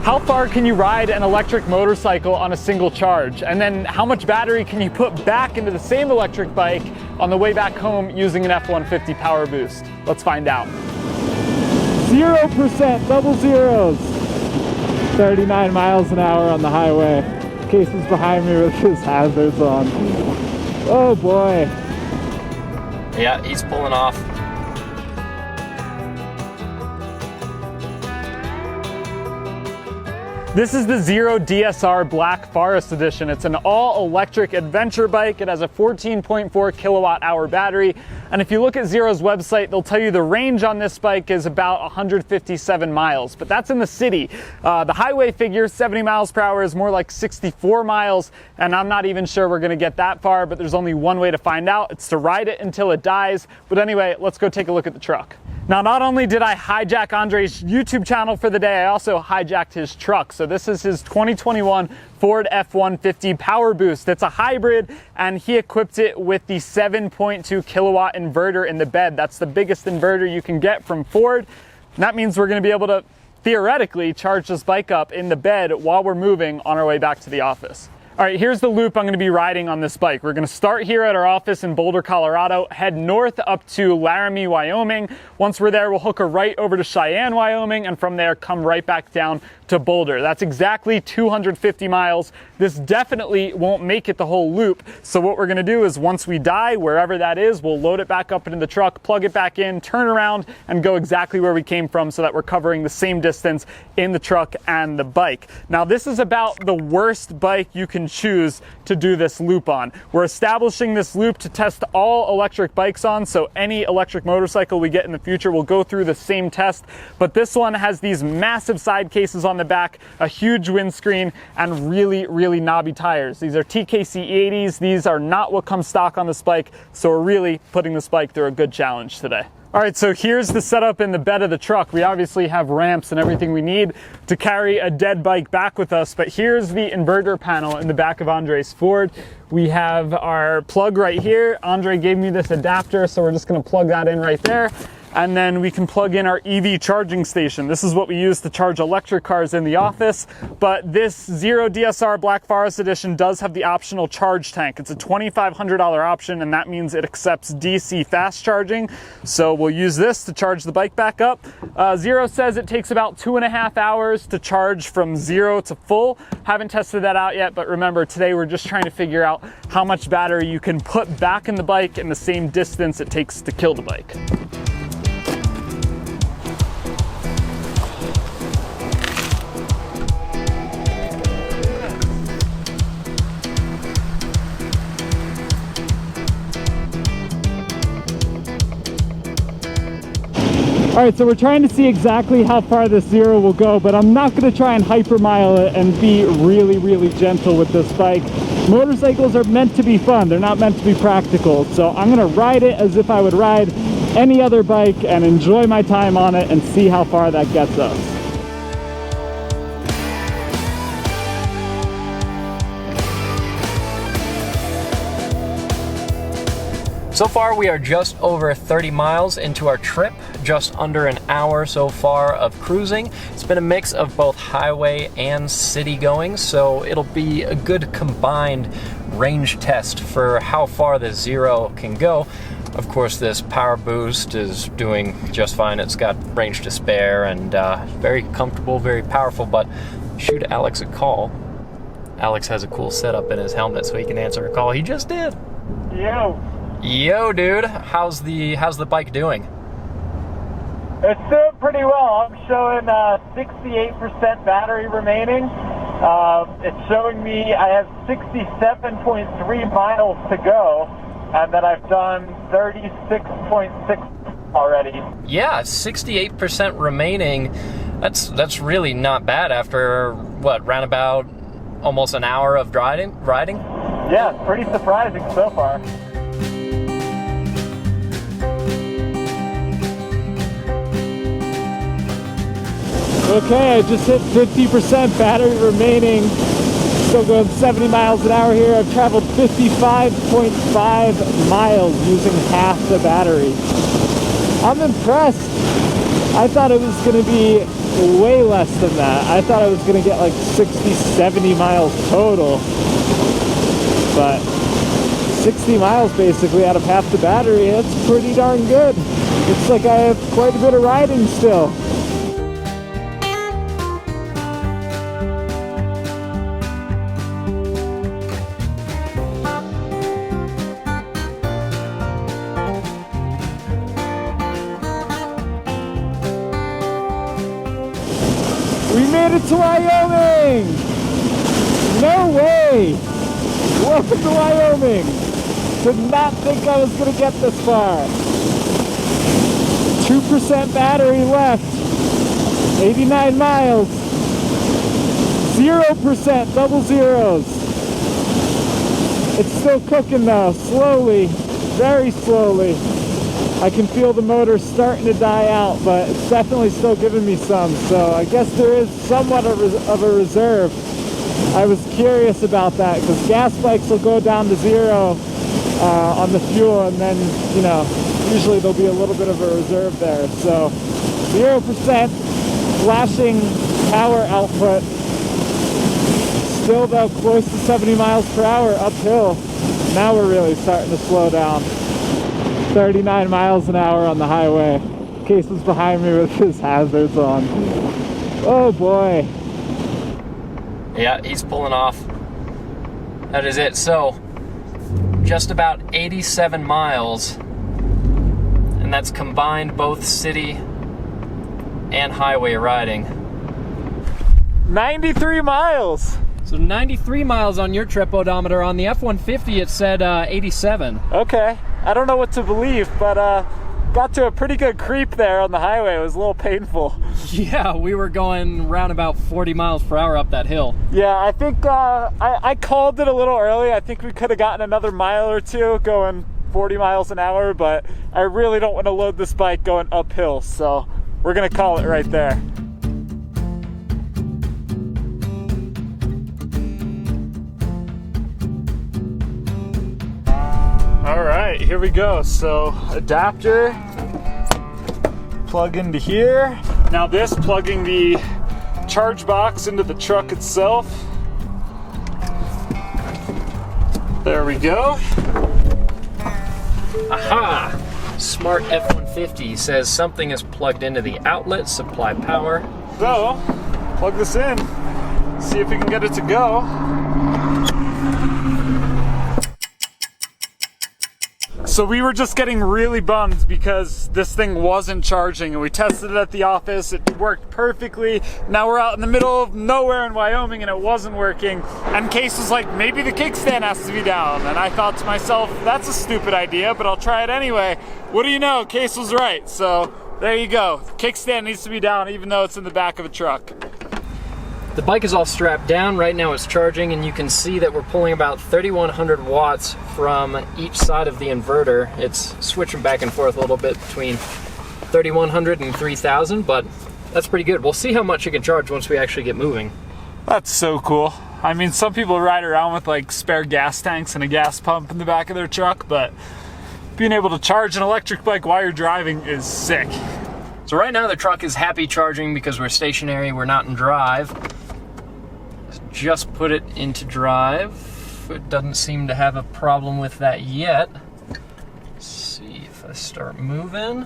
How far can you ride an electric motorcycle on a single charge? And then how much battery can you put back into the same electric bike on the way back home using an F-150 power boost? Let's find out. 0%, double zeros. 39 miles an hour on the highway. Case is behind me with his hazards on. Oh boy. Yeah, he's pulling off. This is the Zero DSR Black Forest Edition. It's an all-electric adventure bike. It has a 14.4 kilowatt-hour battery. And if you look at Zero's website, they'll tell you the range on this bike is about 157 miles, but that's in the city. The highway figure, 70 miles per hour, is more like 64 miles, and I'm not even sure we're gonna get that far, but there's only one way to find out. It's to ride it until it dies. But anyway, let's go take a look at the truck. Now, not only did I hijack Andre's YouTube channel for the day, I also hijacked his truck. So this is his 2021 Ford F-150 Power Boost. It's a hybrid, and he equipped it with the 7.2 kilowatt inverter in the bed. That's the biggest inverter you can get from Ford. And that means we're gonna be able to theoretically charge this bike up in the bed while we're moving on our way back to the office. All right, here's the loop I'm gonna be riding on this bike. We're gonna start here at our office in Boulder, Colorado, head north up to Laramie, Wyoming. Once we're there, we'll hook a right over to Cheyenne, Wyoming, and from there, come right back down to Boulder. That's exactly 250 miles. This definitely won't make it the whole loop. So what we're gonna do is once we die, wherever that is, we'll load it back up into the truck, plug it back in, turn around, and go exactly where we came from so that we're covering the same distance in the truck and the bike. Now, this is about the worst bike you can choose to do this loop on. We're establishing this loop to test all electric bikes on, so any electric motorcycle we get in the future will go through the same test, but this one has these massive side cases on the back, a huge windscreen, and really knobby tires. These are TKC 80s. These are not what comes stock on this bike, so we're really putting this bike through a good challenge today. All right, so here's the setup in the bed of the truck. We obviously have ramps and everything we need to carry a dead bike back with us, but here's the inverter panel in the back of Andre's Ford. We have our plug right here. Andre gave me this adapter, so we're just gonna plug that in right there. And then we can plug in our EV charging station. This is what we use to charge electric cars in the office, but this Zero DSR Black Forest Edition does have the optional charge tank. It's a $2,500 option, and that means it accepts DC fast charging. So we'll use this to charge the bike back up. Zero says it takes about 2.5 hours to charge from zero to full. Haven't tested that out yet, but remember, today we're just trying to figure out how much battery you can put back in the bike in the same distance it takes to kill the bike. All right, so we're trying to see exactly how far this Zero will go, but I'm not gonna try and hypermile it and be really gentle with this bike. Motorcycles are meant to be fun. They're not meant to be practical. So I'm gonna ride it as if I would ride any other bike and enjoy my time on it and see how far that gets us. So far, we are just over 30 miles into our trip, just under an hour so far of cruising. It's been a mix of both highway and city going, so it'll be a good combined range test for how far the Zero can go. Of course, this power boost is doing just fine. It's got range to spare and very comfortable, very powerful, but shoot Alex a call. Alex has a cool setup in his helmet so he can answer a call. He just did. Yo, dude, how's the bike doing? It's doing pretty well. I'm showing 68% battery remaining. It's showing me I have 67.3 miles to go, and then I've done 36.6 already. Yeah, 68% remaining. That's really not bad after what, round about almost an hour of riding? Yeah, it's pretty surprising so far. Okay, I just hit 50% battery remaining. Still going 70 miles an hour here. I've traveled 55.5 miles using half the battery. I'm impressed. I thought it was going to be way less than that. I thought I was going to get like 60, 70 miles total. But 60 miles basically out of half the battery, that's pretty darn good. Looks like I have quite a bit of riding still. We made it to Wyoming! No way! Welcome to Wyoming! Did not think I was going to get this far. 2% battery left. 89 miles. 0%, double zeros. It's still cooking though, slowly, very slowly. I can feel the motor starting to die out, but it's definitely still giving me some, so I guess there is somewhat of a reserve. I was curious about that, because gas bikes will go down to zero on the fuel, and then, you know, usually there'll be a little bit of a reserve there. So 0% flashing power output, still though close to 70 miles per hour uphill. Now we're really starting to slow down. 39 miles an hour on the highway. Case is behind me with his hazards on. Oh boy. Yeah, he's pulling off. That is it. So, just about 87 miles, and that's combined both city and highway riding. 93 miles. So 93 miles on your trip odometer. On the F-150 it said 87. Okay, I don't know what to believe, but got to a pretty good creep there on the highway. It was a little painful. Yeah, we were going around about 40 miles per hour up that hill. Yeah, I think I called it a little early. I think we could have gotten another mile or two going 40 miles an hour, but I really don't want to load this bike going uphill, so we're gonna call it right there. All right, here we go. So adapter, plug into here. Now this plugging the charge box into the truck itself. There we go. Aha! Smart F-150 says something is plugged into the outlet, supply power. So, plug this in, see if we can get it to go. So we were just getting really bummed because this thing wasn't charging, and we tested it at the office. It worked perfectly. Now we're out in the middle of nowhere in Wyoming and it wasn't working. And Case was like, maybe the kickstand has to be down. And I thought to myself, that's a stupid idea, but I'll try it anyway. What do you know? Case was right. So there you go. Kickstand needs to be down even though it's in the back of a truck. The bike is all strapped down. Right now it's charging, and you can see that we're pulling about 3,100 watts from each side of the inverter. It's switching back and forth a little bit between 3,100 and 3,000, but that's pretty good. We'll see how much it can charge once we actually get moving. That's so cool. I mean, some people ride around with like spare gas tanks and a gas pump in the back of their truck, but being able to charge an electric bike while you're driving is sick. So right now the truck is happy charging because we're stationary, we're not in drive. Just put it into drive. It doesn't seem to have a problem with that yet. Let's see if I start moving.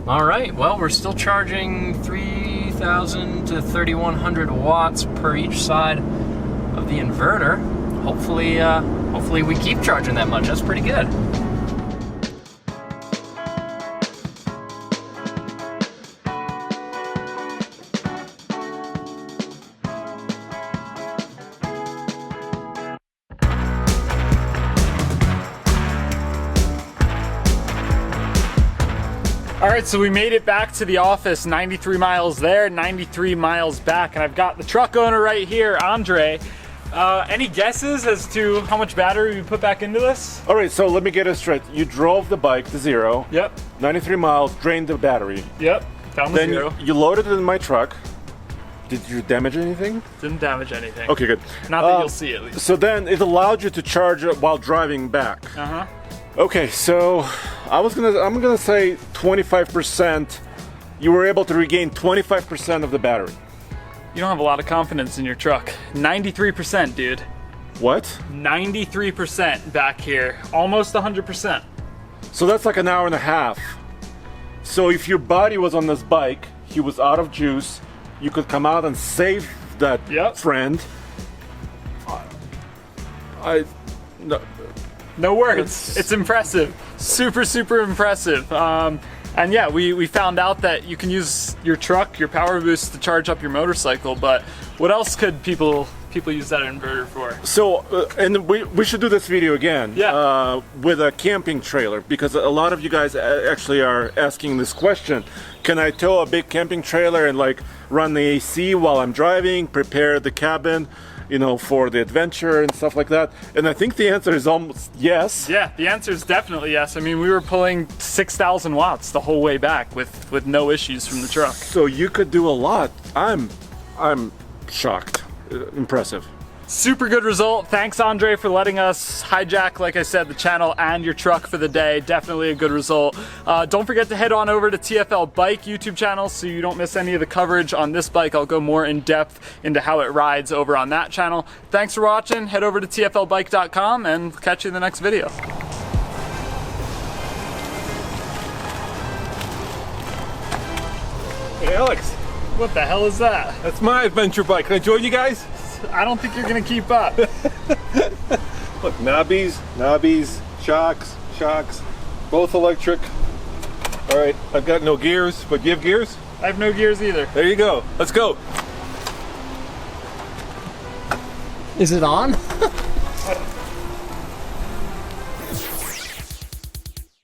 All right, well, we're still charging 3,000 to 3,100 watts per each side of the inverter. Hopefully we keep charging that much. That's pretty good. All right, so we made it back to the office, 93 miles there, 93 miles back, and I've got the truck owner right here, Andre. Any guesses as to how much battery we put back into this? All right, so let me get it straight. You drove the bike to zero. Yep. 93 miles, drained the battery. Yep, down to Then zero. you loaded it in my truck. Did you damage anything? Didn't damage anything. Okay, good. Not that you'll see at least. So then it allowed you to charge it while driving back. Uh-huh. Okay, so I'm gonna say 25%. You were able to regain 25% of the battery. You don't have a lot of confidence in your truck. 93%, dude. What? 93% back here. Almost 100%. So that's like an hour and a half. So if your buddy was on this bike, he was out of juice, you could come out and save that friend. No words. It's impressive. Super, super impressive. And yeah, we found out that you can use your truck, your power boost to charge up your motorcycle, but what else could people use that inverter for? So, and we should do this video again with a camping trailer, because a lot of you guys actually are asking this question. Can I tow a big camping trailer and like run the AC while I'm driving, prepare the cabin, you know, for the adventure and stuff like that? And I think the answer is almost yes. Yeah, the answer is definitely yes. I mean, we were pulling 6,000 watts the whole way back with no issues from the truck. So you could do a lot. I'm shocked. Impressive. Super good result. Thanks, Andre, for letting us hijack, like I said, the channel and your truck for the day. Definitely a good result. Don't forget to head on over to TFL Bike YouTube channel so you don't miss any of the coverage on this bike. I'll go more in depth into how it rides over on that channel. Thanks for watching. Head over to tflbike.com and catch you in the next video. Hey Alex, What the hell is that? that's my adventure bike. Can I join you guys? I don't think you're gonna keep up. Look, knobbies, shocks, both electric. All right, I've got no gears, but you have gears? I have no gears either. There you go. Let's go. Is it on?